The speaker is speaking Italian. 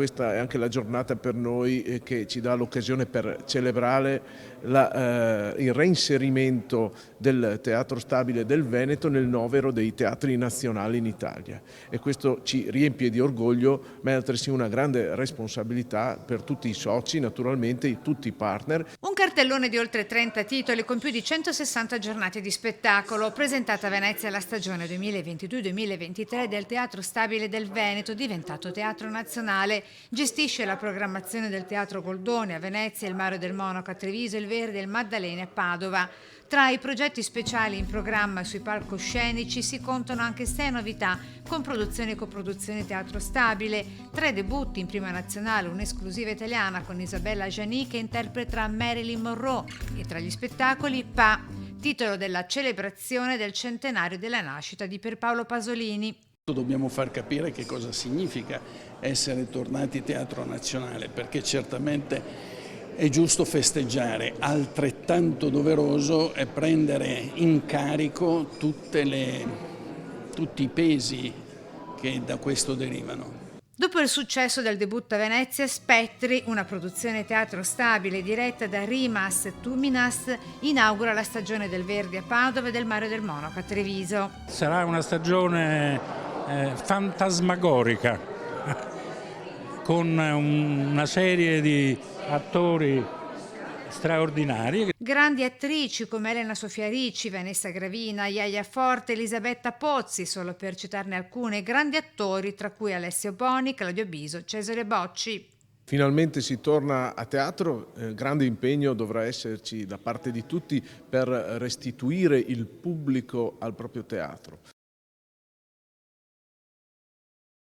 questa è anche la giornata per noi che ci dà l'occasione per celebrare il reinserimento del Teatro Stabile del Veneto nel novero dei teatri nazionali in Italia, e questo ci riempie di orgoglio, ma è altresì una grande responsabilità per tutti i soci, naturalmente tutti i partner. Un cartellone di oltre 30 titoli con più di 160 giornate di spettacolo, presentata a Venezia la stagione 2022-2023 del Teatro Stabile del Veneto, diventato Teatro Nazionale. Gestisce la programmazione del Teatro Goldoni a Venezia, il Mario del Monaco a Treviso, il Verdi e il Maddalena a Padova. Tra i progetti speciali in programma sui palcoscenici si contano anche 6 novità con produzioni e coproduzioni Teatro Stabile, 3 debutti in prima nazionale, un'esclusiva italiana con Isabella Gianni che interpreta Marilyn Monroe, e tra gli spettacoli Pa, titolo della celebrazione del centenario della nascita di Pierpaolo Pasolini. Dobbiamo far capire che cosa significa essere tornati Teatro Nazionale, perché certamente è giusto festeggiare, altrettanto doveroso è prendere in carico tutti i pesi che da questo derivano. Dopo il successo del debutto a Venezia, Spettri, una produzione Teatro Stabile diretta da Rimas Tuminas, inaugura la stagione del Verdi a Padova e del Mario del Monaco a Treviso. Sarà una stagione fantasmagorica, con una serie di attori straordinari. Grandi attrici come Elena Sofia Ricci, Vanessa Gravina, Iaia Forte, Elisabetta Pozzi, solo per citarne alcune, grandi attori tra cui Alessio Boni, Claudio Biso, Cesare Bocci. Finalmente si torna a teatro, grande impegno dovrà esserci da parte di tutti per restituire il pubblico al proprio teatro.